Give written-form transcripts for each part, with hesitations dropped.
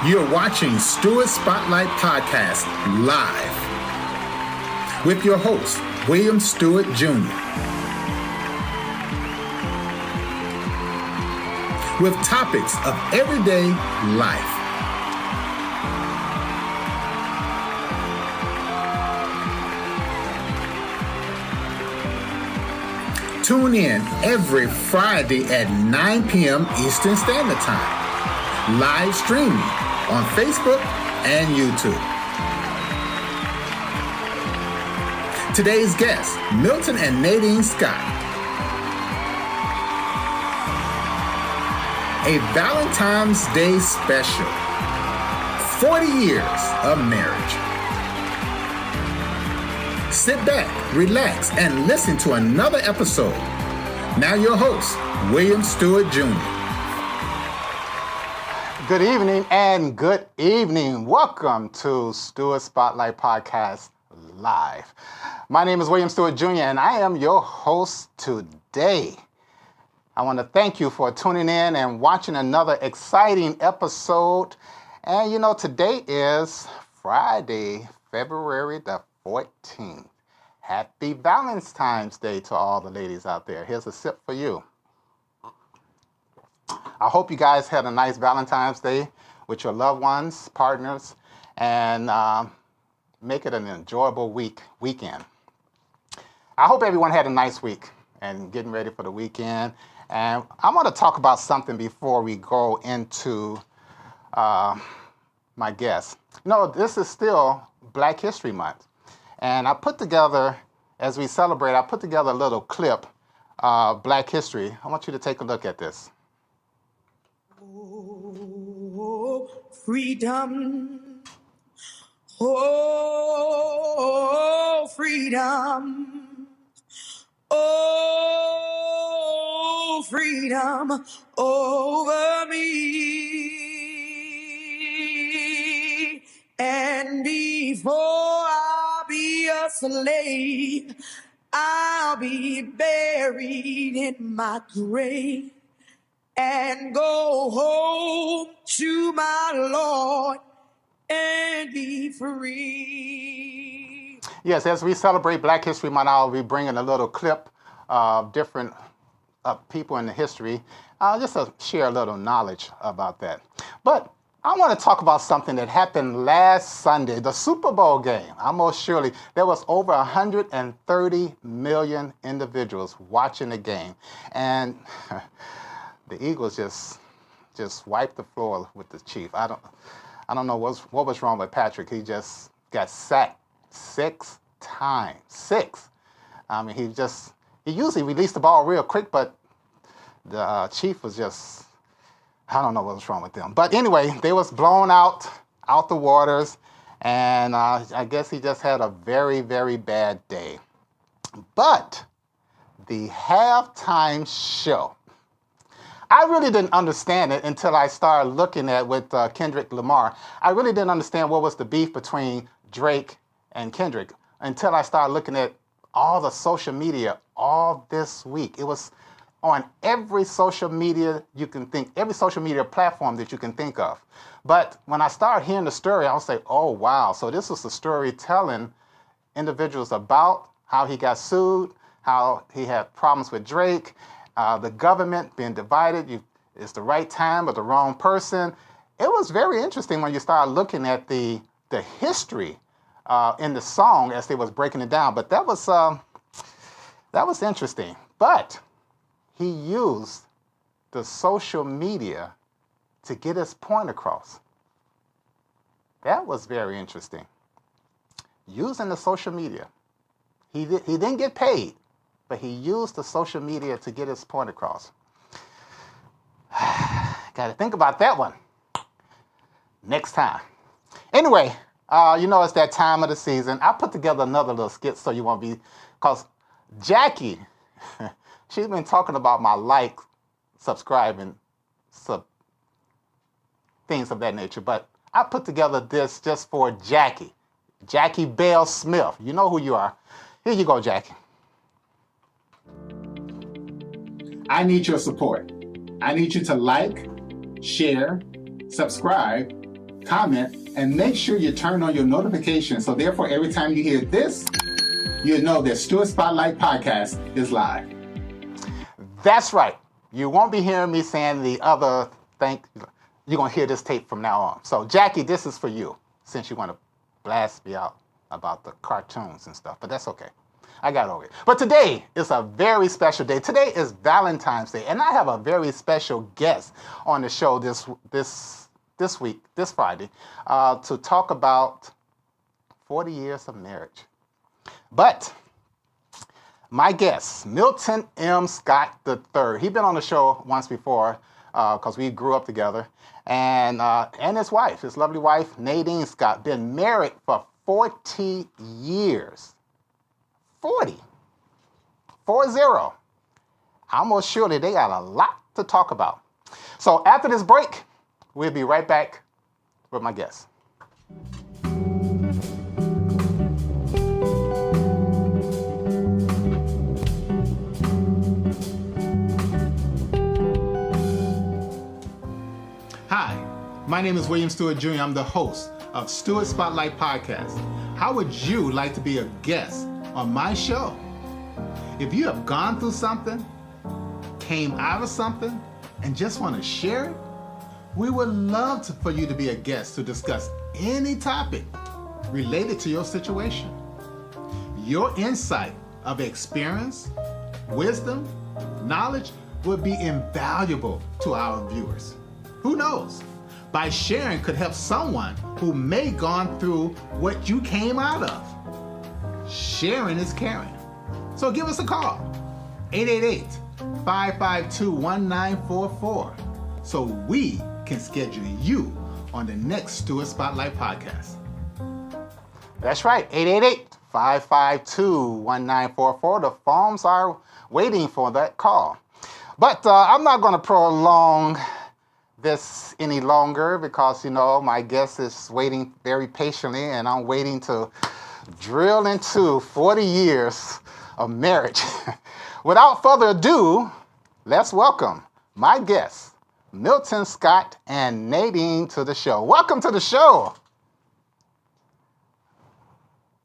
You're watching Stewart Spotlight Podcast live with your host, William Stewart Jr. with topics of everyday life. Tune in every Friday at 9 p.m. Eastern Standard Time, live streaming on Facebook and YouTube. Today's guests, Milton and Nadine Scott. A Valentine's Day special. 40 years of marriage. Sit back, relax, and listen to another episode. Now your host, William Stewart Jr. Good evening and good evening. Welcome to Stewart Spotlight Podcast Live. My name is William Stewart Jr. and I am your host today. I want to thank you for tuning in and watching another exciting episode. And you know, today is Friday, February the 14th. Happy Valentine's Day to all the ladies out there. Here's a sip for you. I hope you guys had a nice Valentine's Day with your loved ones, partners, and make it an enjoyable weekend. I hope everyone had a nice week and getting ready for the weekend. And I want to talk about something before we go into my guest. You know, this is still Black History Month. And I put together, as we celebrate, I put together a little clip of Black history. I want you to take a look at this. Oh, freedom. Oh, freedom. Oh, freedom over me. And before I'll be a slave, I'll be buried in my grave and go home to my Lord and be free. Yes, as we celebrate Black History Month, I'll be bringing a little clip of different people in the history, just to share a little knowledge about that. But I want to talk about something that happened last Sunday, the Super Bowl game. Almost surely there was over 130 million individuals watching the game, and the Eagles just wiped the floor with the Chiefs. I don't know what was wrong with Patrick. He just got sacked 6 times. 6. I mean, he usually released the ball real quick, but the Chief was just, I don't know what was wrong with them. But anyway, they was blown out the waters, and I guess he just had a very, very bad day. But the halftime show, I really didn't understand it until I started looking at with Kendrick Lamar. I really didn't understand what was the beef between Drake and Kendrick until I started looking at all the social media all this week. It was on every social media you can think, every social media platform that you can think of. But when I started hearing the story, I was like, oh, wow. So this was the story telling individuals about how he got sued, how he had problems with Drake, the government being divided. It's the right time but the wrong person. It was very interesting when you started looking at the history in the song as they was breaking it down. But that was interesting. But he used the social media to get his point across. That was very interesting. Using the social media. He didn't get paid, but he used the social media to get his point across. Got to think about that one next time. Anyway, you know, it's that time of the season. I put together another little skit so you won't be, because Jackie, she's been talking about my like, subscribing, things of that nature. But I put together this just for Jackie. Jackie Bell Smith. You know who you are. Here you go, Jackie. I need your support. I need you to like, share, subscribe, comment, and make sure you turn on your notifications. So therefore, every time you hear this, you know that Stewart Spotlight Podcast is live. That's right. You won't be hearing me saying the other thing. You're going to hear this tape from now on. So, Jackie, this is for you, since you want to blast me out about the cartoons and stuff. But that's okay. I got over it. But today is a very special day. Today is Valentine's Day. And I have a very special guest on the show this Friday, to talk about 40 years of marriage. But my guest, Milton M. Scott III, he's been on the show once before because we grew up together, and his wife, his lovely wife, Nadine Scott, been married for 40 years. 40. 40. Almost surely they got a lot to talk about. So after this break, we'll be right back with my guest. Hi, my name is William Stewart Jr. I'm the host of Stewart Spotlight Podcast. How would you like to be a guest on my show? If you have gone through something, came out of something, and just want to share it, we would love for you to be a guest to discuss any topic related to your situation. Your insight of experience, wisdom, knowledge would be invaluable to our viewers. Who knows? By sharing could help someone who may gone through what you came out of. Sharing is caring. So give us a call, 888-552-1944, so we can schedule you on the next Stewart Spotlight Podcast. That's right, 888-552-1944. The phones are waiting for that call. But I'm not going to prolong this any longer because, my guest is waiting very patiently, and I'm waiting to drill into 40 years of marriage. Without further ado, let's welcome my guests, Milton Scott and Nadine, to the show. Welcome to the show.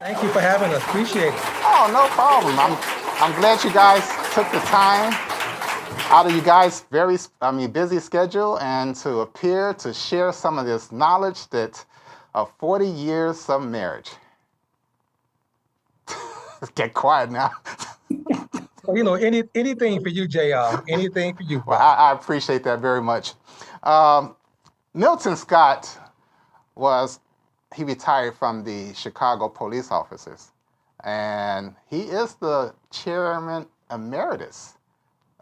Thank you for having us. Appreciate it. Oh, no problem. I'm glad you guys took the time out of you guys' very busy schedule and to appear to share some of this knowledge that of 40 years of marriage. Get quiet now. Well, anything for you, JR. Anything for you. Well, I appreciate that very much. Milton Scott he retired from the Chicago police officers, and he is the chairman emeritus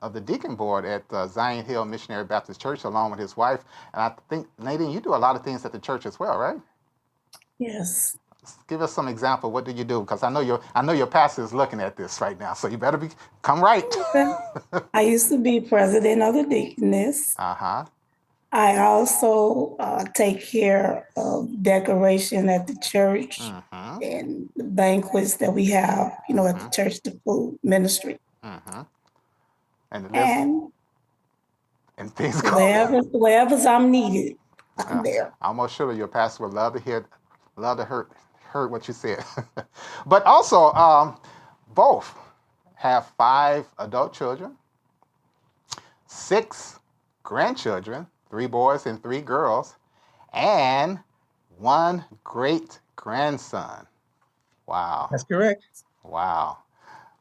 of the deacon board at Zion Hill Missionary Baptist Church, along with his wife. And I think, Nadine, you do a lot of things at the church as well, right? Yes. Give us some example. What do you do? Because I know your pastor is looking at this right now, so you better come right. I used to be president of the deaconess. Uh-huh. I also take care of decoration at the church and the banquets that we have, at the church, the food ministry. And things go wherever I'm needed, I'm there. I'm almost sure your pastor would love to hear what you said. But also, both have 5 adult children, 6 grandchildren, 3 boys and 3 girls, and 1 great grandson. Wow. That's correct. Wow.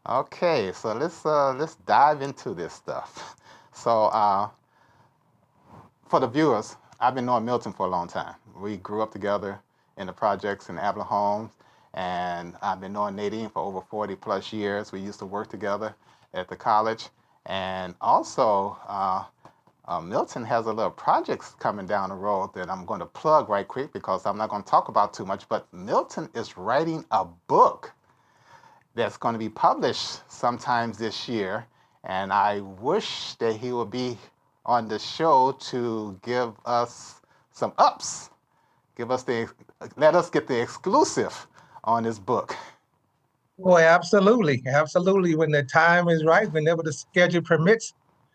Okay, so let's dive into this stuff. So for the viewers, I've been knowing Milton for a long time. We grew up together in the projects in Avalon Homes, and I've been knowing Nadine for over 40 plus years. We used to work together at the college, and also Milton has a little projects coming down the road that I'm going to plug right quick because I'm not going to talk about too much, but Milton is writing a book that's going to be published sometimes this year, and I wish that he would be on the show to give us some ups, let us get the exclusive on this book. Boy, absolutely. When the time is right, whenever the schedule permits,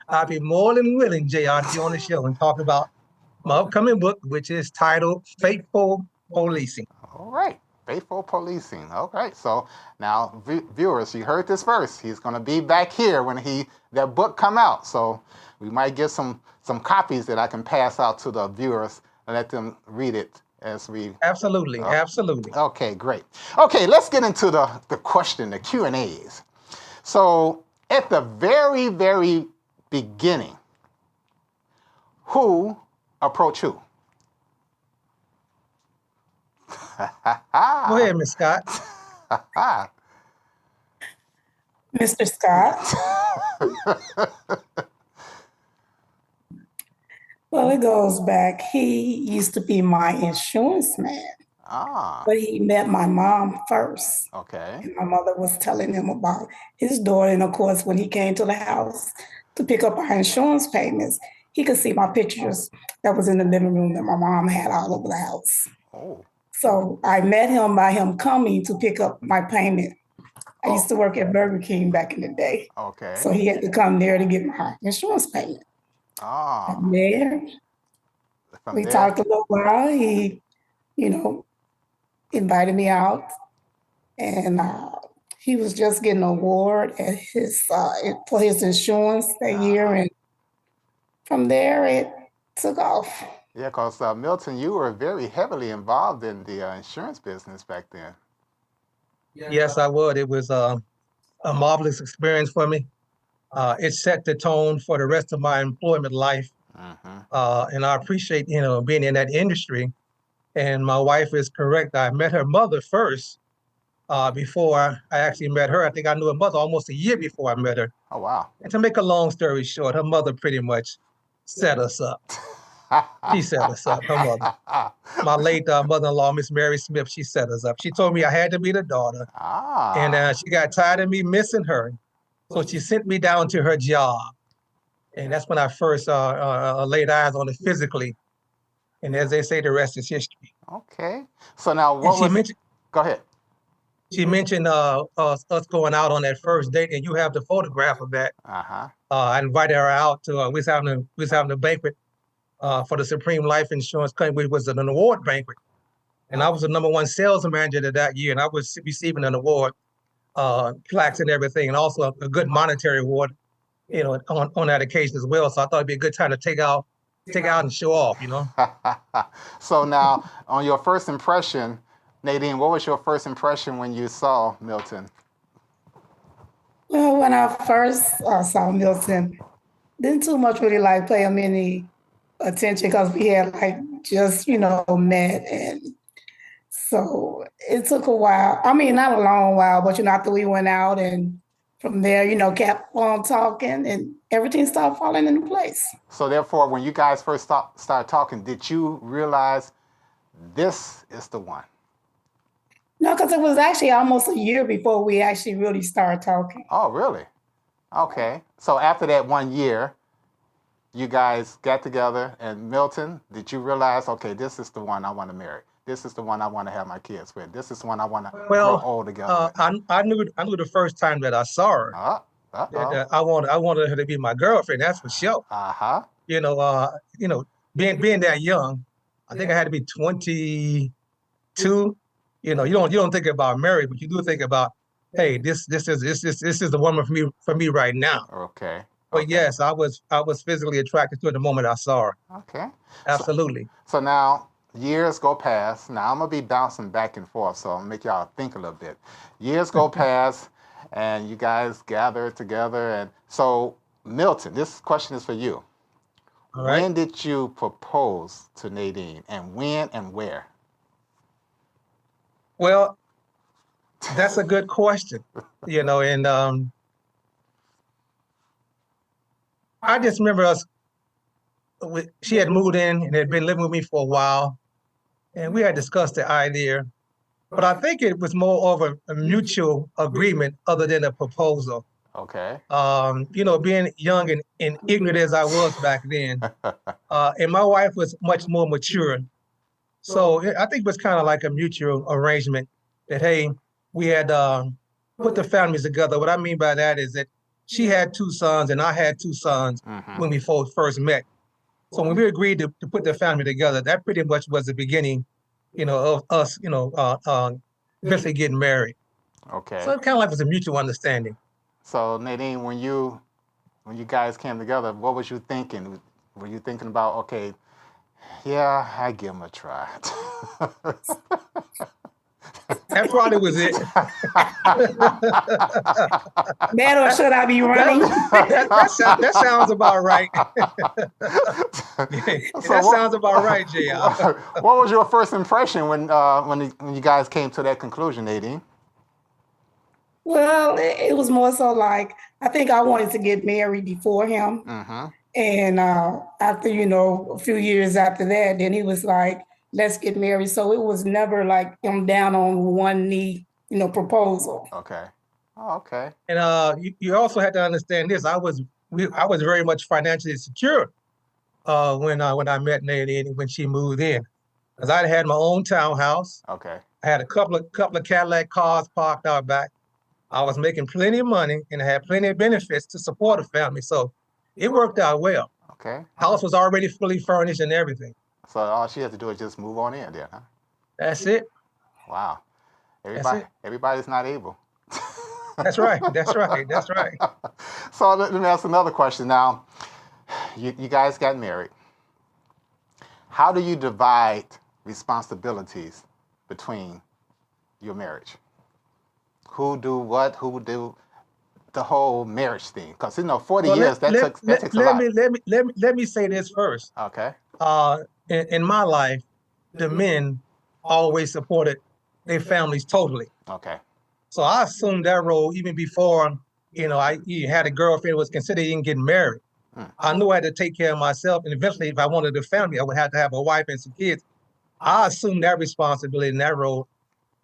I'll be more than willing, JR, to be on the show and talk about my upcoming book, which is titled Faithful Policing. All right. Faithful policing. Okay. So now, viewers, you heard this first. He's going to be back here when that book come out. So we might get some copies that I can pass out to the viewers and let them read it as we. Absolutely. Absolutely. Okay. Great. Okay. Let's get into the question, the Q&As. So at the very, very beginning, who approached who? Go ahead, Miss Scott. Mr. Scott. Well, it goes back. He used to be my insurance man. But he met my mom first. Okay. And my mother was telling him about his daughter. And of course, when he came to the house to pick up our insurance payments, he could see my pictures that was in the living room that my mom had all over the house. Oh. So I met him by him coming to pick up my payment. I used to work at Burger King back in the day. Okay. So he had to come there to get my insurance payment. And there, we talked a little while. He, invited me out, and he was just getting an award at for his insurance that year, and from there it took off. Yeah, because Milton, you were very heavily involved in the insurance business back then. Yes, I would. It was a marvelous experience for me. It set the tone for the rest of my employment life, and I appreciate being in that industry. And my wife is correct. I met her mother first before I actually met her. I think I knew her mother almost a year before I met her. Oh, wow. And to make a long story short, her mother pretty much set us up. She set us up, her mother. My late mother-in-law, Miss Mary Smith, she set us up. She told me I had to be the daughter. And she got tired of me missing her. So she sent me down to her job. And that's when I first laid eyes on it physically. And as they say, the rest is history. Okay. So now go ahead. She mentioned us going out on that first date, and you have the photograph of that. I invited her out to, we was having a banquet for the Supreme Life Insurance Company, which was an award banquet. And I was the #1 sales manager that year, and I was receiving an award, plaques and everything, and also a good monetary award, on that occasion as well. So I thought it'd be a good time to take out and show off, So now, on your first impression, Nadine, what was your first impression when you saw Milton? Well, when I first saw Milton, didn't too much really pay him any attention because we had just, met. And so it took a while. I mean, not a long while, but after we went out and from there, kept on talking and everything started falling into place. So therefore, when you guys first started talking, did you realize this is the one? No, because it was actually almost a year before we actually really started talking. Oh, really? Okay. So after that 1 year, you guys got together, and Milton, did you realize, okay, this is the one I want to marry? This is the one I want to have my kids with. This is the one I want to grow old together with. I knew the first time that I saw her that I wanted her to be my girlfriend. That's for sure. Being that young, I think I had to be 22. You don't think about marriage, but you do think about, hey, this is the woman for me right now. Okay. But yes, I was physically attracted to her the moment I saw her. Okay. Absolutely. So now years go past. Now I'm gonna be bouncing back and forth, so I'll make y'all think a little bit. Years go past, and you guys gather together. And so, Milton, this question is for you. All right. When did you propose to Nadine, and when and where? Well, that's a good question, and I just remember she had moved in and had been living with me for a while, and we had discussed the idea, but I think it was more of a mutual agreement other than a proposal. Okay. Being young and ignorant as I was back then, and my wife was much more mature. So I think it was kind of like a mutual arrangement that, hey, we had put the families together. What I mean by that is that she had 2 sons and I had 2 sons when we first met. So when we agreed to put the family together, that pretty much was the beginning, of us, eventually getting married. Okay. So it kind of like was a mutual understanding. So Nadine, when you guys came together, what was you thinking? Were you thinking about, okay, yeah, I give him a try? That probably was it. That or should I be running? That sounds about right. Sounds about right, JR. What was your first impression when you guys came to that conclusion, Nadine? Well, it was more so like, I think I wanted to get married before him. Mm-hmm. And after, a few years after that, then he was like, let's get married. So it was never like him down on one knee, proposal. Okay. Oh, okay. And you also had to understand this. I was very much financially secure when I met Nadine when she moved in, because I had my own townhouse. Okay. I had a couple of Cadillac cars parked out back. I was making plenty of money and I had plenty of benefits to support a family. So it worked out well. Okay. House was already fully furnished and everything. So all she had to do is just move on in there, huh? That's it. Wow. That's it. Everybody's not able. That's right. That's right. That's right. So let me ask another question now. You guys got married. How do you divide responsibilities between your marriage? Who do what? Who do the whole marriage thing? Because 40 years that takes a lot. Let me say this first. Okay. In my life, the men always supported their families totally. Okay. So I assumed that role even before I had a girlfriend, was considering getting married. I knew I had to take care of myself, and eventually, if I wanted a family, I would have to have a wife and some kids. I assumed that responsibility and that role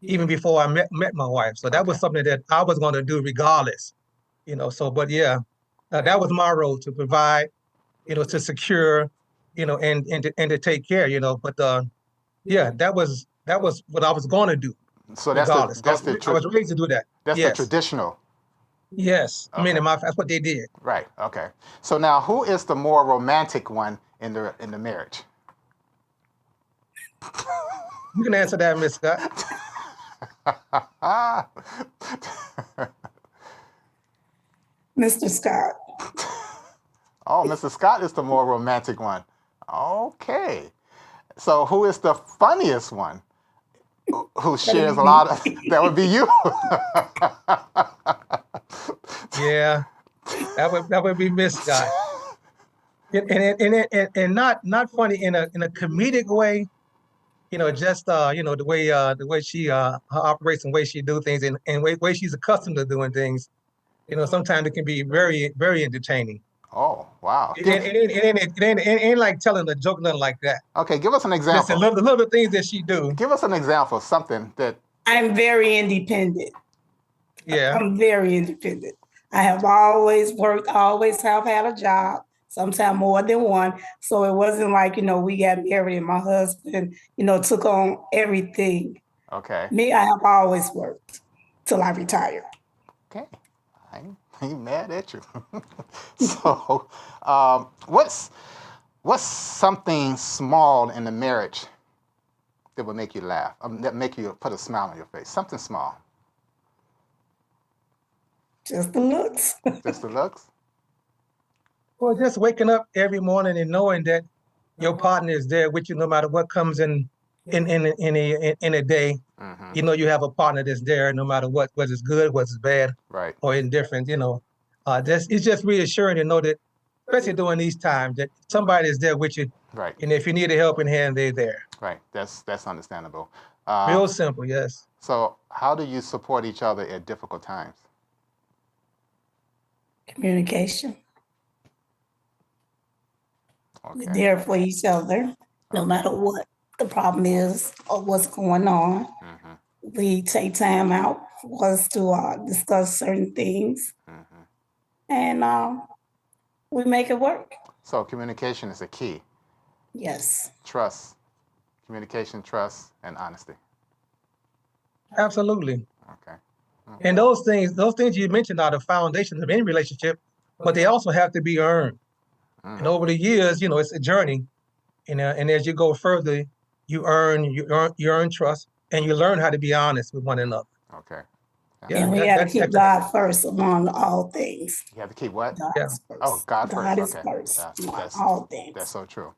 even before I met my wife. So that was something that I was going to do regardless. But yeah, that was my role, to provide, to secure, and to take care, But yeah, that was what I was going to do. So regardless. I was raised to do that. That's the traditional. Yes, okay. I mean, that's what they did. Right. Okay. So now, who is the more romantic one in the marriage? You can answer that, Miss Scott. Mr. Scott. Oh, Mr. Scott is the more romantic one. Okay. So who is the funniest one? Who shares a lot of? That would be you. Yeah, that would be Miss Scott. And not funny in a comedic way. Just the way she her operates and way she do things and way she's accustomed to doing things. Sometimes it can be very, very entertaining. Oh, wow. It ain't like telling a joke, nothing like that. Okay, give us an example. Just the little things that she do. Give us an example, something that... I'm very independent. Yeah. I'm very independent. I have always worked, always have had a job, sometimes more than one. So it wasn't like, we got married and my husband, took on everything. Okay. Me, I have always worked till I retire. Okay. I ain't mad at you. So, what's something small in the marriage that would make you laugh, that make you put a smile on your face? Something small. Just the looks. Just the looks? Well, just waking up every morning and knowing that your partner is there with you no matter what comes in a day. Mm-hmm. You have a partner that's there no matter what, whether it's good, whether it's bad, right, or indifferent. It's just reassuring to know that, especially during these times, that somebody is there with you. Right. And if you need a helping hand, they're there. Right. That's understandable. Real simple, yes. So how do you support each other at difficult times? Communication. Okay. We're there for each other, no matter what the problem is or what's going on. Mm-hmm. We take time out for us to discuss certain things, mm-hmm. and we make it work. So communication is a key. Yes. Trust, communication, trust, and honesty. Absolutely. Okay. And those things you mentioned are the foundations of any relationship, but they also have to be earned. And over the years, it's a journey. And as you go further, you earn trust, and you learn how to be honest with one another. Okay. Yeah, and we got to keep God first among all things. You have to keep what? God first. Oh, God first. God is okay. first among all things. That's so true.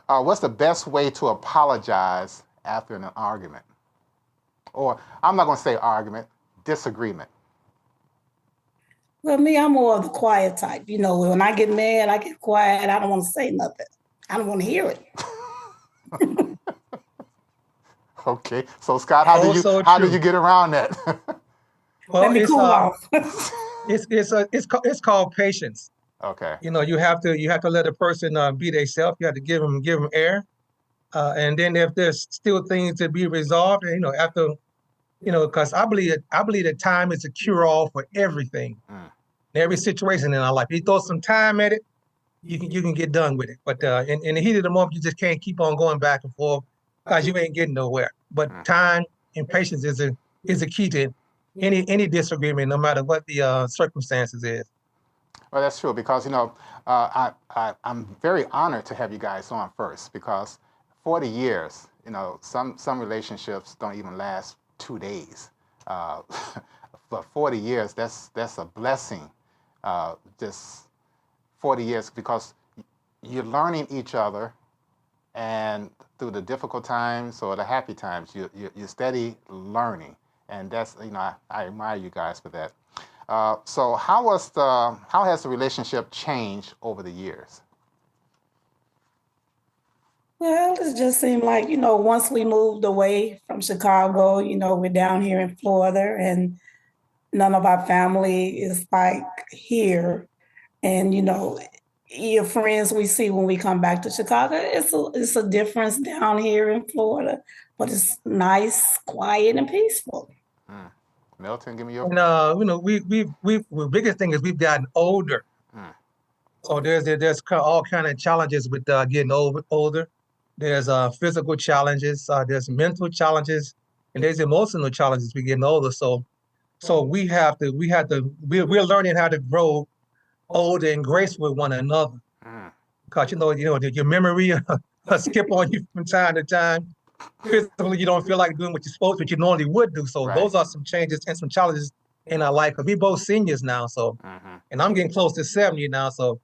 What's the best way to apologize after an argument? Or I'm not going to say argument, disagreement. Well, me, I'm more of the quiet type. When I get mad, I get quiet. I don't want to say nothing. I don't want to hear it. Okay. So, Scott, how do you get around that? Well, let me cool off. It's called patience. Okay. You have to let a person be themselves. You have to give them air, and then if there's still things to be resolved, after, because I believe that time is a cure-all for everything, every situation in our life. You throw some time at it, you can get done with it. But in the heat of the moment, you just can't keep on going back and forth because you ain't getting nowhere. But time and patience is a key to any disagreement, no matter what the circumstances is. Well, that's true because, I'm very honored to have you guys on first because 40 years, some relationships don't even last 2 days. But 40 years, that's a blessing. Just 40 years because you're learning each other, and through the difficult times or the happy times, you're steady learning. And that's, I admire you guys for that. So how has the relationship changed over the years? Well, it just seemed like, once we moved away from Chicago, we're down here in Florida, and none of our family is like here. And, your friends we see when we come back to Chicago, it's a difference down here in Florida, but it's nice, quiet, and peaceful. Milton, give me your. The biggest thing is we've gotten older. So there's all kind of challenges with getting older. There's physical challenges, there's mental challenges, and there's emotional challenges with getting older. So we're learning how to grow old and graceful with one another. Because your memory will skip on you from time to time. Physically, you don't feel like doing what you're supposed to, but you normally would do. So those are some changes and some challenges in our life. Because we're both seniors now, and I'm getting close to 70 now, so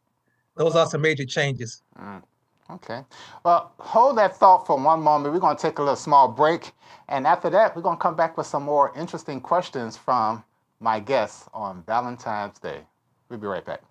those are some major changes. Okay. Well, hold that thought for one moment. We're going to take a little small break. And after that, we're going to come back with some more interesting questions from my guests on Valentine's Day. We'll be right back.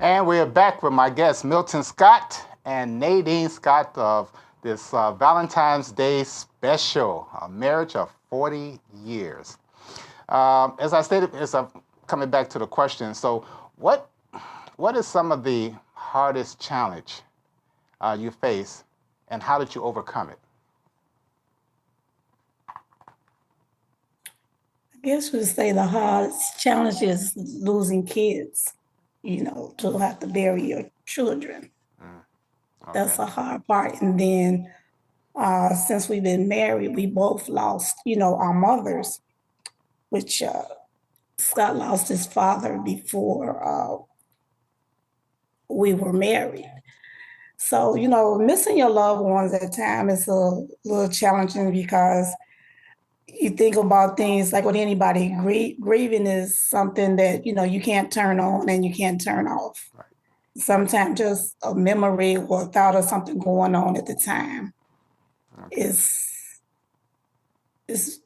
And we're back with my guests, Milton Scott and Nadine Scott of this Valentine's Day special, a marriage of 40 years. As I stated, as I'm coming back to the question, so what is some of the hardest challenge you face, and how did you overcome it? I guess we'd say the hardest challenge is losing kids, to have to bury your children. Okay. That's a hard part. And then since we've been married, we both lost, our mothers, which Scott lost his father before we were married. So, missing your loved ones at times is a little challenging because you think about things like with anybody, grieving is something that, you can't turn on and you can't turn off. Right. Sometimes just a memory or thought of something going on at the time is, it's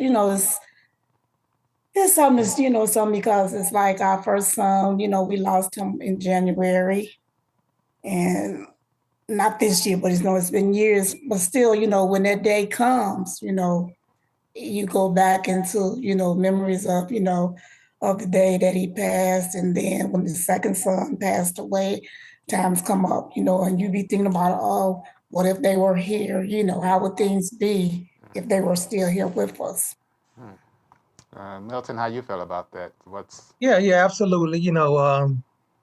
something, something because it's like our first son, we lost him in January and not this year, but it's been years, but still, when that day comes, you go back into, memories of, of the day that he passed. And then when the second son passed away, times come up, and you be thinking about, oh, what if they were here? How would things be if they were still here with us? Milton, how you feel about that? Yeah, absolutely.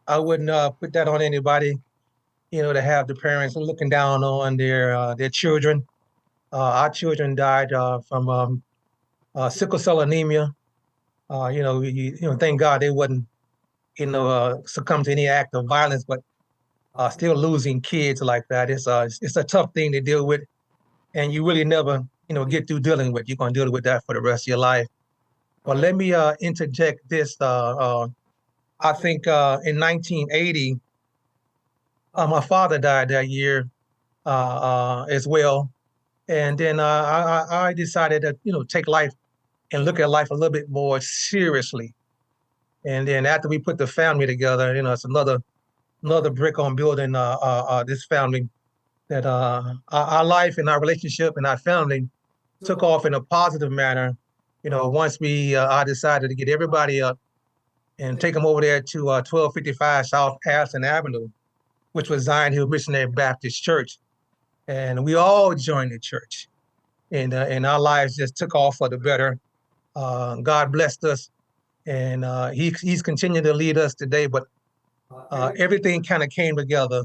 I wouldn't put that on anybody, to have the parents looking down on their children. Our children died from sickle cell anemia. Thank God they wouldn't, succumb to any act of violence, but still losing kids like that, it's a tough thing to deal with, and you really never, get through dealing with. You're going to deal with that for the rest of your life. But let me interject this. I think in 1980, my father died that year as well. And then I decided to, take life and look at life a little bit more seriously. And then after we put the family together, it's another brick on building this family, that our life and our relationship and our family took off in a positive manner. Once I decided to get everybody up and take them over there to 1255 South Patterson Avenue, which was Zion Hill Missionary Baptist Church. And we all joined the church, and our lives just took off for the better. God blessed us, and he's continuing to lead us today. But everything kind of came together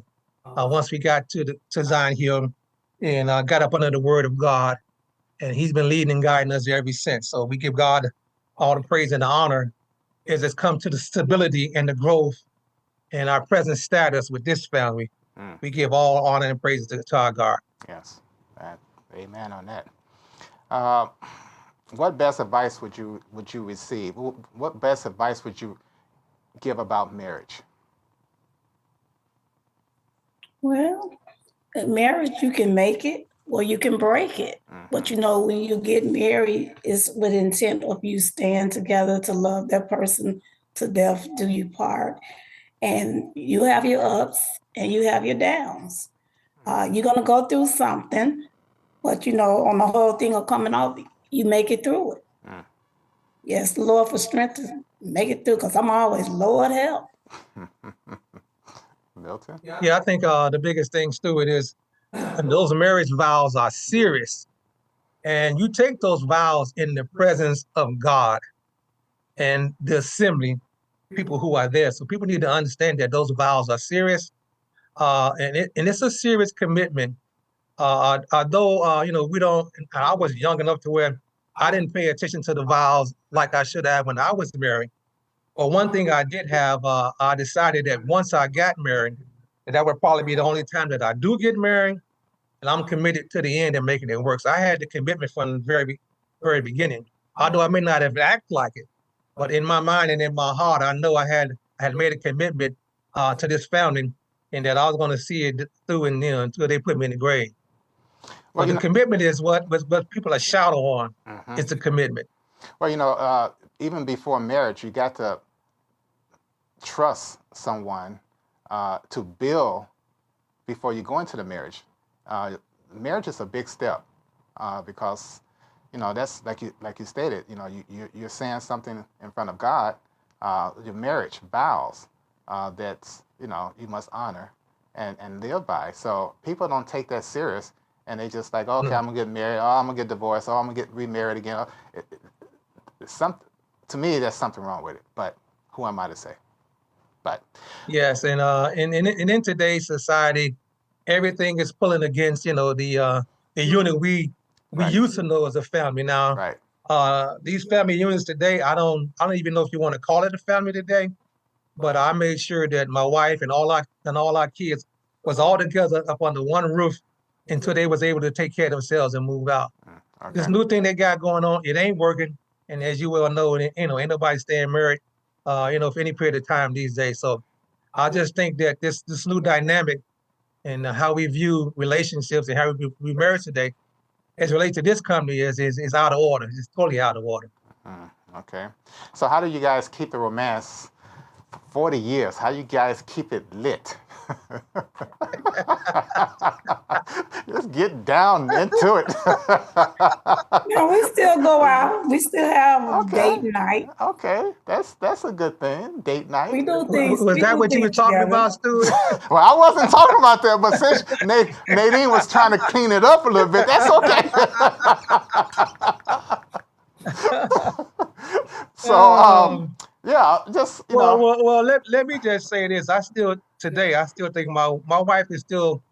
once we got to Zion Hill and got up under the Word of God, and He's been leading and guiding us ever since. So we give God all the praise and the honor as it's come to the stability and the growth and our present status with this family. We give all honor and praise to our God. Yes, amen on that. What best advice would you receive? What best advice would you give about marriage? Well, marriage, you can make it or you can break it. But when you get married, it's with intent of you staying together to love that person to death do you part. And you have your ups and you have your downs. You're going to go through something, but on the whole thing of coming off, you make it through it. Yes, Lord for strength to make it through, because I'm always, Lord help. Milton? Yeah, I think the biggest thing, Stuart, is those marriage vows are serious. And you take those vows in the presence of God and the assembly, people who are there. So people need to understand that those vows are serious, and it's a serious commitment. Although we don't. I was young enough to where I didn't pay attention to the vows like I should have when I was married. But one thing I did have, I decided that once I got married, that would probably be the only time that I do get married, and I'm committed to the end and making it work. So I had the commitment from the very beginning. Although I may not have acted like it, but in my mind and in my heart, I know I had made a commitment to this family, and that I was going to see it through and until they put me in the grave. Well, the commitment is what people are shouting on. It's a commitment. Well, even before marriage, you got to trust someone to build before you go into the marriage. Marriage is a big step because that's like you stated. You're saying something in front of God. Your marriage vows that you must honor and live by. So people don't take that serious, and they just like, okay, I'm gonna get married, or I'm gonna get divorced, or I'm gonna get remarried again. To me, there's something wrong with it. But who am I to say? But yes, and in today's society, everything is pulling against the unit we used to know as a family. Now, these family units today, I don't even know if you want to call it a family today, but I made sure that my wife and all our kids was all together up under one roof until they was able to take care of themselves and move out. Okay. This new thing they got going on, it ain't working. And as you well know, ain't nobody staying married, for any period of time these days. So I just think that this new dynamic and how we view relationships and how we marriage today, as it relates to this company, is out of order. It's totally out of order. Okay. So how do you guys keep the romance 40 years? How do you guys keep it lit? Just get down into it. We still go out. We still have date night. Okay, that's a good thing. Date night. We do things. Was that what you were talking about, Stu? Well, I wasn't talking about that, but since Nadine was trying to clean it up a little bit, that's okay. So, yeah, just know. Well, let me just say this. I still think my wife is still.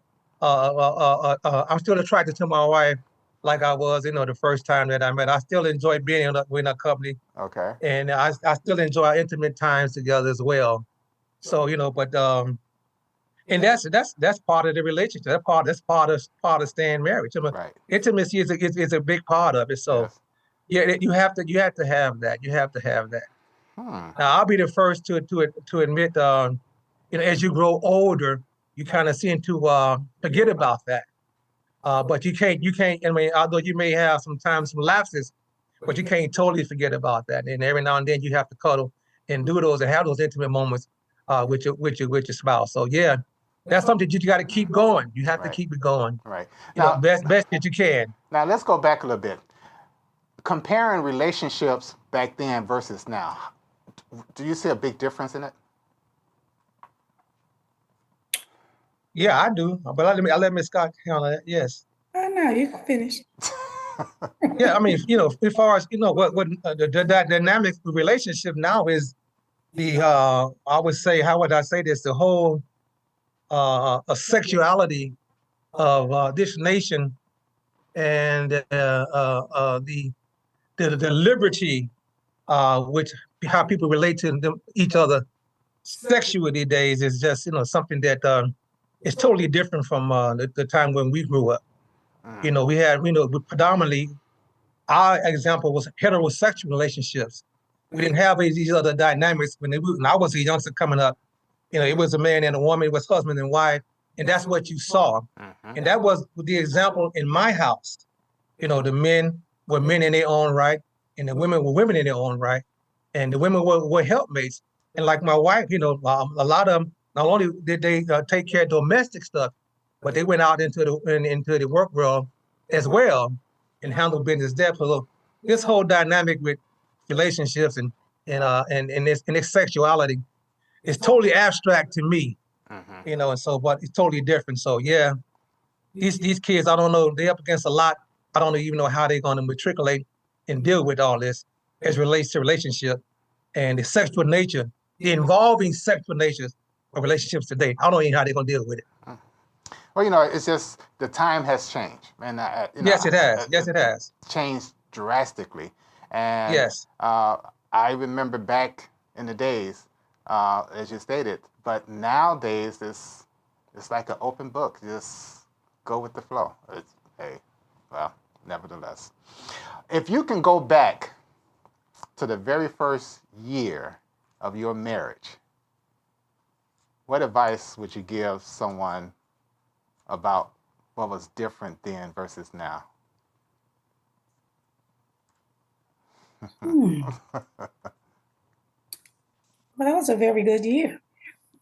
I'm still attracted to my wife like I was, the first time that I met. I still enjoy being in a company. Okay. And I still enjoy our intimate times together as well. So, but and that's part of the relationship. That's part of staying married. Right. Intimacy is a big part of it. So yes. You have to have that. You have to have that. Now I'll be the first to admit, as you grow older, you kind of seem to forget about that. But you can't. I mean, although you may have sometimes some lapses, but you can't totally forget about that. And every now and then you have to cuddle and do those and have those intimate moments with your spouse. So yeah, that's something that you got to keep going. You have to keep it going. Right. Now, best that you can. Now let's go back a little bit. Comparing relationships back then versus now, do you see a big difference in it? Yeah, I do. But I'll let Ms. Scott handle that. Yes. No, you can finish. Yeah, I mean, as far as what the dynamic relationship now is I would say, how would I say this? The whole a sexuality of this nation and the liberty which how people relate to each other sexually these days is just something that is totally different from the time when we grew up. We had predominantly our example was heterosexual relationships. We didn't have these other dynamics when I was a youngster coming up. It was a man and a woman, it was husband and wife, and that's what you saw. And that was the example in my house. The men were men in their own right, and the women were women in their own right, and the women were helpmates. And like my wife, a lot of them, not only did they take care of domestic stuff, but they went out into the work world as well and handled business there. So this whole dynamic with relationships and this sexuality is totally abstract to me, and so, but it's totally different. So yeah, these kids, I don't know, they're up against a lot. I don't even know how they're going to matriculate and deal with all this as relates to relationship and the sexual nature, the involving sexual natures of relationships today. I don't even know how they're going to deal with it. Well, it's just the time has changed, and yes, it has. Yes, it has changed drastically. And yes, I remember back in the days, as you stated, but nowadays it's like an open book. Just go with the flow. Nevertheless, if you can go back to the very first year of your marriage, what advice would you give someone about what was different then versus now? Well, that was a very good year.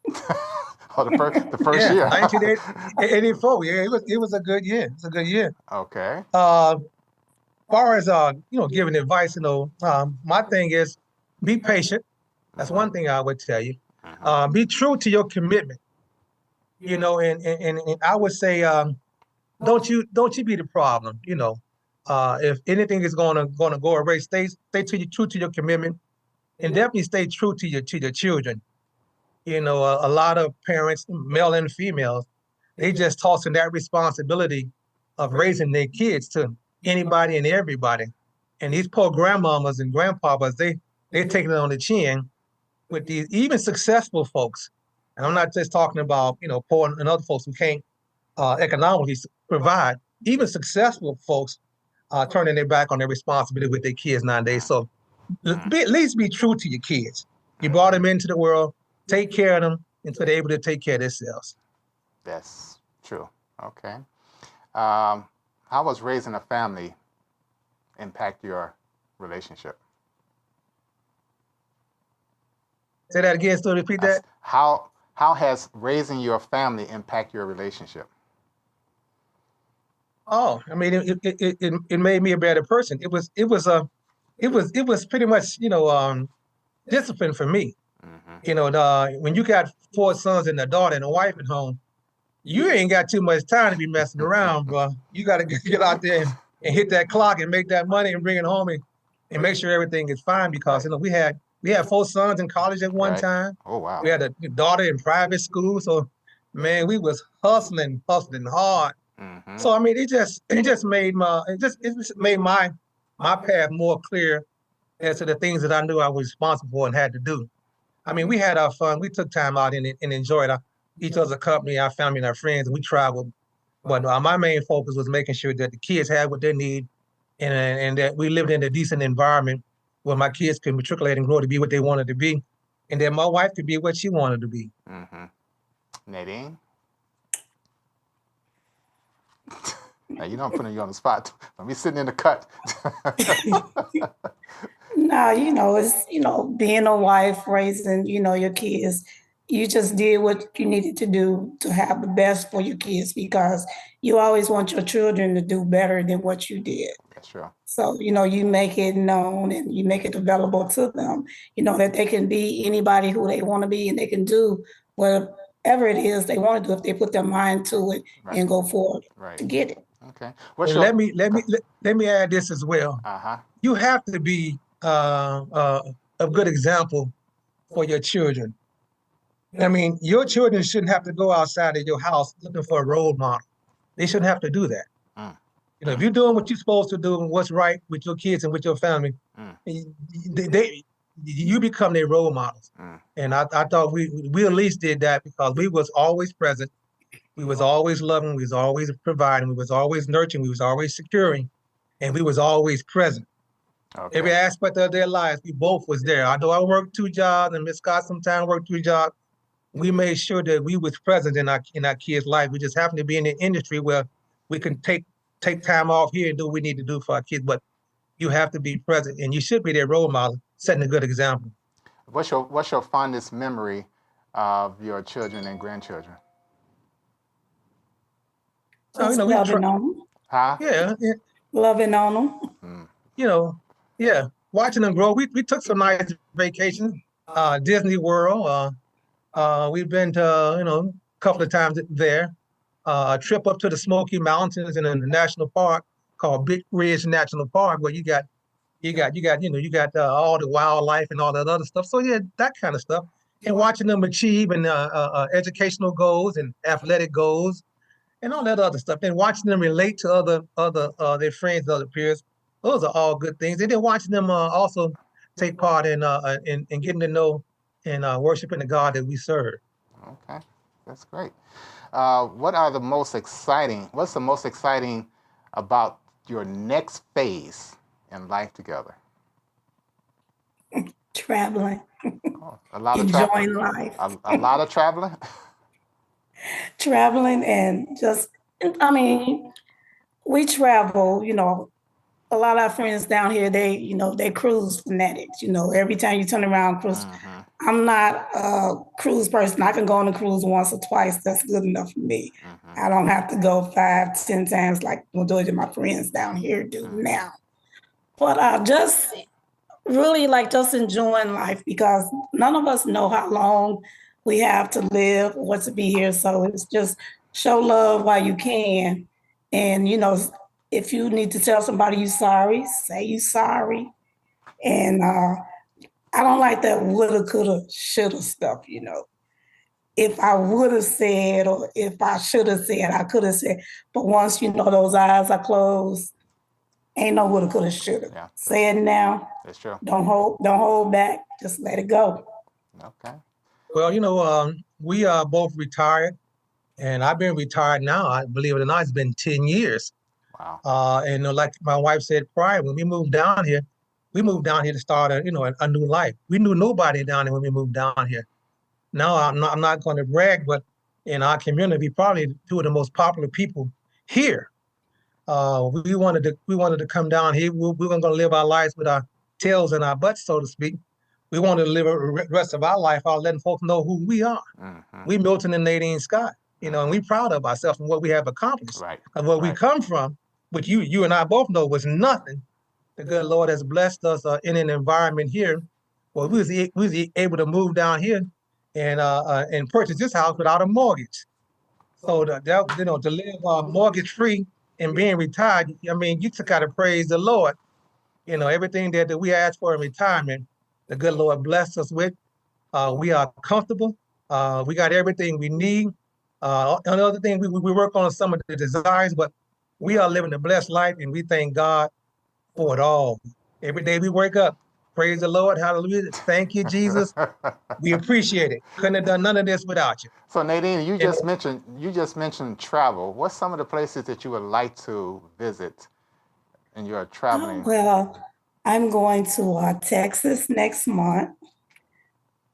the first year. 1984. Yeah, it was a good year. It's a good year. Okay. Far as giving advice, my thing is be patient. That's one thing I would tell you. Be true to your commitment. And I would say, don't you be the problem. If anything is gonna go away, stay true to your commitment, and definitely stay true to your children. A lot of parents, male and females, they just tossing that responsibility of raising their kids to anybody and everybody. And these poor grandmamas and grandpapas, they taking it on the chin with these even successful folks. And I'm not just talking about, poor and other folks who can't economically provide. Even successful folks are turning their back on their responsibility with their kids nowadays. So at least be true to your kids. You brought them into the world, take care of them until they're able to take care of themselves. That's true. Okay. How was raising a family impact your relationship? Say that again, so repeat that. How has raising your family impact your relationship? Oh, I mean, it made me a better person. It was pretty much, discipline for me. When you got 4 sons and a daughter and a wife at home, you ain't got too much time to be messing around, bro. You got to get out there and hit that clock and make that money and bring it home and make sure everything is fine, because we had 4 sons in college at one time. Oh wow. We had a daughter in private school, so man, we was hustling hard. So I mean, it just made my path more clear as to the things that I knew I was responsible for and had to do. I mean, we had our fun. We took time out and enjoyed each other's company, our family, and our friends, and we traveled. But my main focus was making sure that the kids had what they need, and that we lived in a decent environment where my kids could matriculate and grow to be what they wanted to be, and that my wife could be what she wanted to be. Nadine? Now, I'm putting you on the spot. Don't be sitting in the cut. No, it's, being a wife, raising, your kids. You just did what you needed to do to have the best for your kids, because you always want your children to do better than what you did. That's true. So, you make it known and you make it available to them, that they can be anybody who they want to be, and they can do whatever it is they want to do if they put their mind to it and go forward to get it. Okay. Let me add this as well. You have to be a good example for your children. I mean, your children shouldn't have to go outside of your house looking for a role model. They shouldn't have to do that. If you're doing what you're supposed to do and what's right with your kids and with your family, you become their role models. And I thought we at least did that, because we was always present. We was always loving. We was always providing. We was always nurturing. We was always securing. And we was always present. Okay. Every aspect of their lives, we both was there. Although I worked 2 jobs and Miss Scott sometimes worked 3 jobs, we made sure that we was present in our kids' life. We just happened to be in the industry where we can take time off here and do what we need to do for our kids. But you have to be present, and you should be their role model, setting a good example. What's your fondest memory of your children and grandchildren? Loving on them. Yeah. Loving on them. Yeah. Watching them grow. We took some nice vacations. Disney World. We've been to a couple of times there. A trip up to the Smoky Mountains in a national park called Big Ridge National Park, where you got all the wildlife and all that other stuff. So yeah, that kind of stuff. And watching them achieve and educational goals and athletic goals and all that other stuff, and watching them relate to other their friends, other peers. Those are all good things. And then watching them also take part in getting to know and worshiping the God that we serve. Okay, that's great. What's the most exciting about your next phase in life together? Traveling. A lot of enjoying life. A lot of traveling. Traveling, and just, we travel, a lot of our friends down here, they cruise fanatics, every time you turn around, cruise. I'm not a cruise person. I can go on a cruise once or twice. That's good enough for me. I don't have to go 5, 10 times like majority of my friends down here do now. But just really just enjoying life, because none of us know how long we have to live or what to be here. So it's just show love while you can. And, if you need to tell somebody you're sorry, say you're sorry. And I don't like that woulda, coulda, shoulda stuff, If I would have said, or if I should have said, I could have said. But once, those eyes are closed, ain't no woulda, coulda, shoulda. Yeah. Say it now. That's true. Don't hold back. Just let it go. Okay. Well, we are both retired, and I've been retired now. I believe it or not, it's been 10 years. Wow. And like my wife said prior, when we moved down here, we moved down here to start a new life. We knew nobody down there when we moved down here. Now I'm not going to brag, but in our community, probably two of the most popular people here. We wanted to come down here. We were going to live our lives with our tails in our butts, so to speak. We wanted to live the rest of our life out letting folks know who we are. We Milton and Nadine Scott, and we're proud of ourselves and what we have accomplished. Right. And where we come from, which you and I both know was nothing. The good Lord has blessed us in an environment here where we was able to move down here and purchase this house without a mortgage. So to live mortgage free and being retired, I mean, you just got to praise the Lord. Everything that we asked for in retirement, the good Lord blessed us with. We are comfortable. We got everything we need. Another thing, we work on some of the desires, but we are living a blessed life, and we thank God for it all. Every day we wake up, praise the Lord, hallelujah. Thank you, Jesus. We appreciate it. Couldn't have done none of this without you. So Nadine, you just mentioned travel. What's some of the places that you would like to visit in your traveling? Well, I'm going to Texas next month.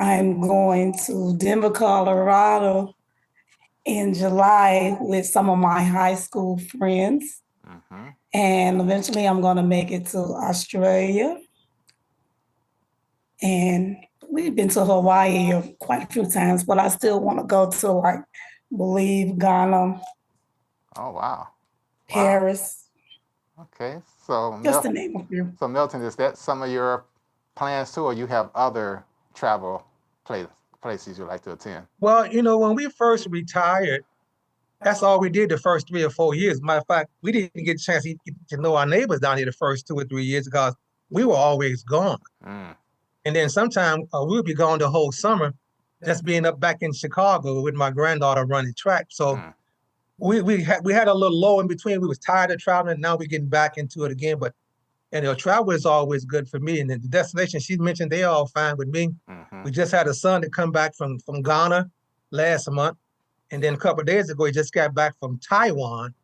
I'm going to Denver, Colorado in July with some of my high school friends. And eventually I'm going to make it to Australia. And we've been to Hawaii quite a few times, but I still want to go to believe Ghana. Oh, wow. Paris. Okay. So just to name a few. So Milton, is that some of your plans too, or you have other travel places you'd like to attend? Well, when we first retired, that's all we did the first 3 or 4 years. Matter of fact, we didn't get a chance to know our neighbors down here the first 2 or 3 years because we were always gone. And then sometimes we'll be gone the whole summer, just being up back in Chicago with my granddaughter running track. So we had a little low in between. We was tired of traveling. Now we're getting back into it again. But travel is always good for me. And the destination she mentioned, they all fine with me. We just had a son that come back from Ghana last month. And then a couple of days ago, he just got back from Taiwan.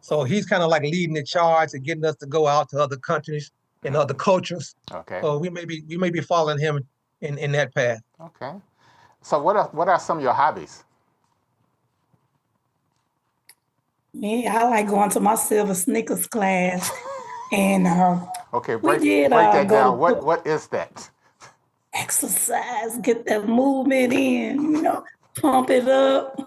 So he's kind of like leading the charge and getting us to go out to other countries and other cultures. Okay. So we may be following him in that path. Okay. So what are some of your hobbies? Me, I like going to my silver sneakers class. And okay, break that down. What is that? Exercise, get that movement in, pump it up.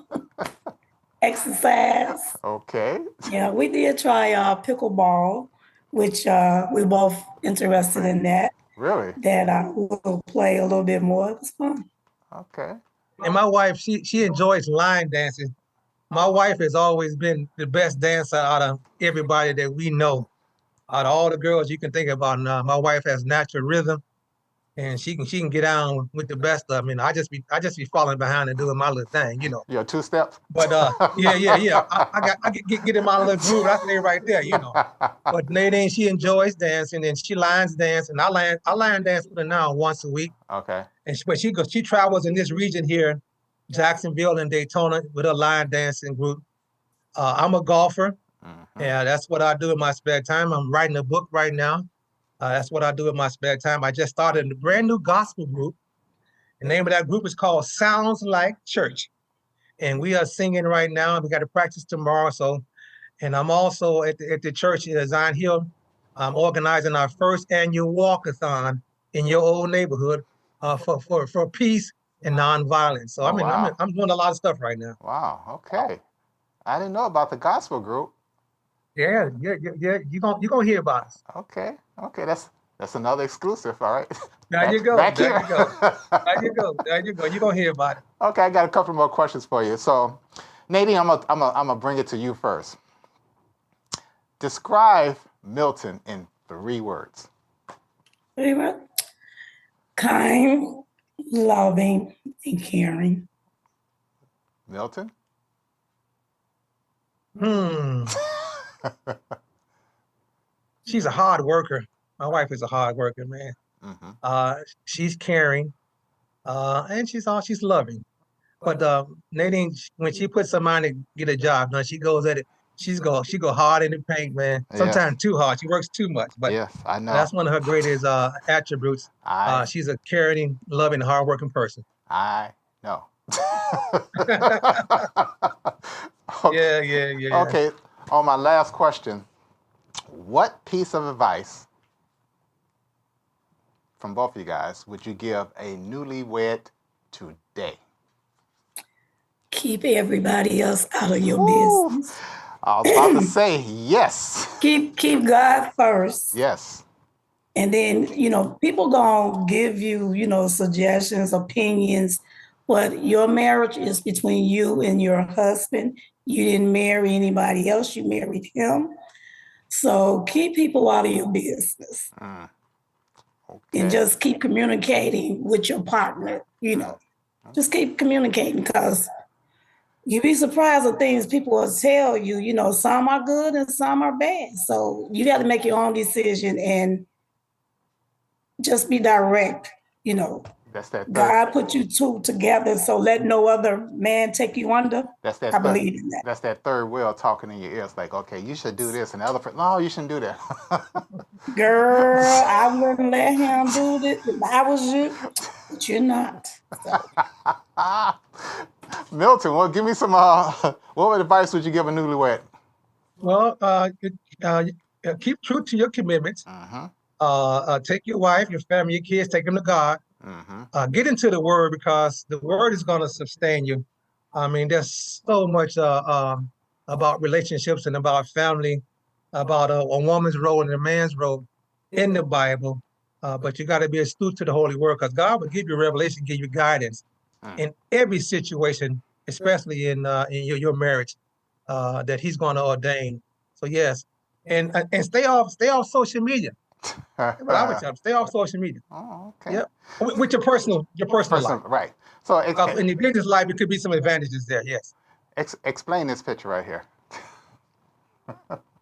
Exercise. Okay. Yeah, we did try pickleball, which we're both interested in that. Really? That we'll play a little bit more. It was fun. Okay. And my wife, she enjoys line dancing. My wife has always been the best dancer out of everybody that we know. Out of all the girls you can think about now, my wife has natural rhythm, and she can get down with the best of them. I just be falling behind and doing my little thing, Your 2-step. But yeah. I get in my little groove. I stay right there, But Nadine, she enjoys dancing and she lines dance, and I line dance with her now once a week. Okay. And she travels in this region here, Jacksonville and Daytona, with her line dancing group. I'm a golfer. Yeah, that's what I do in my spare time. I'm writing a book right now. That's what I do in my spare time. I just started a brand new gospel group. The name of that group is called Sounds Like Church. And we are singing right now. We got to practice tomorrow. And I'm also at the church in Zion Hill. I'm organizing our first annual walkathon in your old neighborhood for peace and nonviolence. So I'm doing a lot of stuff right now. Wow. Okay. I didn't know about the gospel group. Yeah. You're gonna hear about us. Okay. That's another exclusive. All right. There you go. There you go. You're gonna hear about it. Okay, I got a couple more questions for you. So, Nadine, I'm gonna bring it to you first. Describe Milton in 3 words. 3 words? Kind, loving, and caring. Milton? She's a hard worker. My wife is a hard worker, man. She's caring, and she's loving. But Nadine, when she puts her mind to get a job done, she goes at it. She go hard in the paint, man. Yes. Sometimes too hard. She works too much. But yes, I know. that's one of her greatest attributes. She's a caring, loving, hardworking person. I know. Okay. Yeah. Okay, on my last question, what piece of advice from both of you guys would you give a newlywed today? Keep everybody else out of your business. I was about to say yes. Keep God first. Yes. And then, people gonna give you, suggestions, opinions, but your marriage is between you and your husband. You didn't marry anybody else, you married him. So keep people out of your business. Okay. And just keep communicating with your partner, Just keep communicating, because you'd be surprised at things people will tell you, some are good and some are bad. So you got to make your own decision and just be direct, That's that third. God put you two together, so let no other man take you under. I believe in that. That's that third wheel talking in your ears, like, okay, you should do this, and the other person, no, you shouldn't do that. Girl, I wouldn't let him do this if I was you, but you're not. So. Milton, well, give me some, what advice would you give a newlywed? Well, keep true to your commitments. Take your wife, your family, your kids, take them to God. Get into the Word, because the Word is going to sustain you. I mean, there's so much about relationships and about family, about a woman's role and a man's role in the Bible. But you got to be astute to the Holy Word, because God will give you revelation, give you guidance in every situation, especially in your marriage, that He's going to ordain. So yes, and stay off social media. But I would tell them, stay off social media. Oh, okay. Yep. With your personal life. Right. So in the business life, it could be some advantages there. Yes. Explain this picture right here.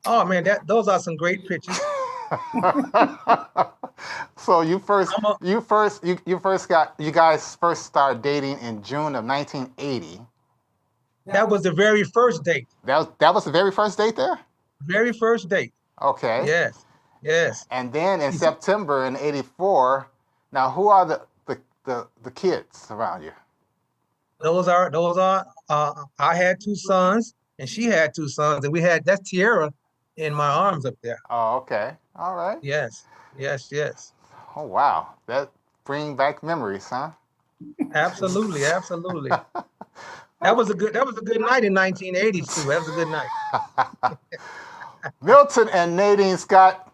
Oh man, those are some great pictures. So you guys first started dating in June of 1980. That was the very first date. That was the very first date there? Very first date. Okay. Yes. And then in September in '84, now who are the kids around you? Those are I had two sons and she had two sons, and that's Tierra in my arms up there. Oh, okay. All right. Yes. Oh wow. That brings back memories, huh? Absolutely. That was a good night in 1980 too. That was a good night. Milton and Nadine Scott,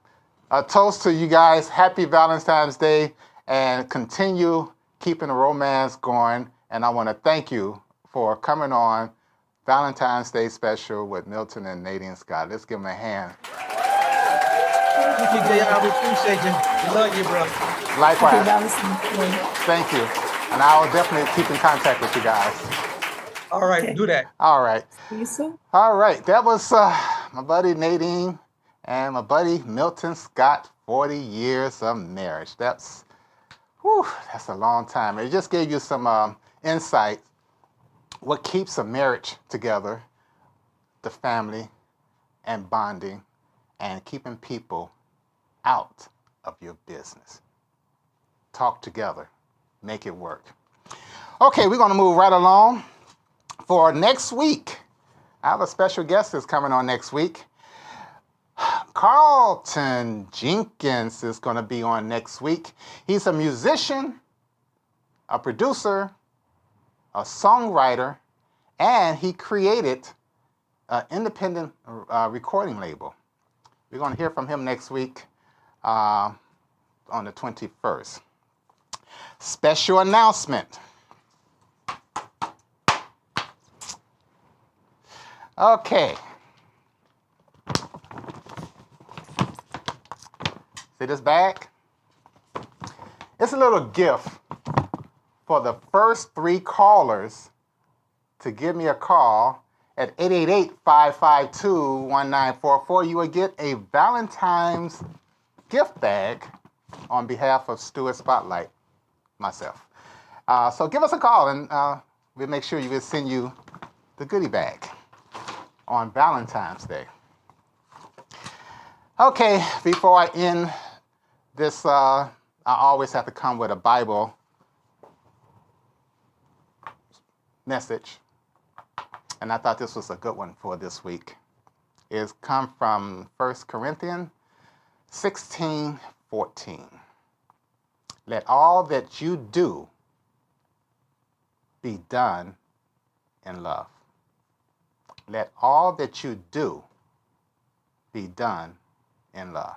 a toast to you guys. Happy Valentine's Day, and continue keeping the romance going. And I want to thank you for coming on Valentine's Day special with Milton and Nadine Scott. Let's give them a hand. Thank you, J.R. We appreciate you. We love you, bro. Likewise. Thank you. And I will definitely keep in contact with you guys. All right, okay. Do that. All right. See you soon. All right. That was my buddy Nadine and my buddy Milton Scott, 40 years of marriage. That's a long time. It just gave you some insight what keeps a marriage together, the family and bonding and keeping people out of your business. Talk together, make it work. Okay, we're going to move right along. For next week, I have a special guest that's coming on next week. Carlton Jenkins is going to be on next week. He's a musician, a producer, a songwriter, and he created an independent recording label. We're going to hear from him next week on the 21st. Special announcement. Okay. See this bag? It's a little gift for the first 3 callers to give me a call at 888-552-1944. You will get a Valentine's gift bag on behalf of Stewart Spotlight, myself. So give us a call and we'll make sure we'll send you the goodie bag on Valentine's Day. Okay, before I end this, I always have to come with a Bible message. And I thought this was a good one for this week. It's come from 1 Corinthians 16:14. Let all that you do be done in love. Let all that you do be done in love.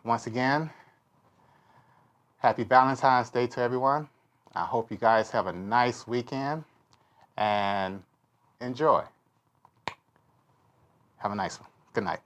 Once again, happy Valentine's Day to everyone. I hope you guys have a nice weekend and enjoy. Have a nice one. Good night.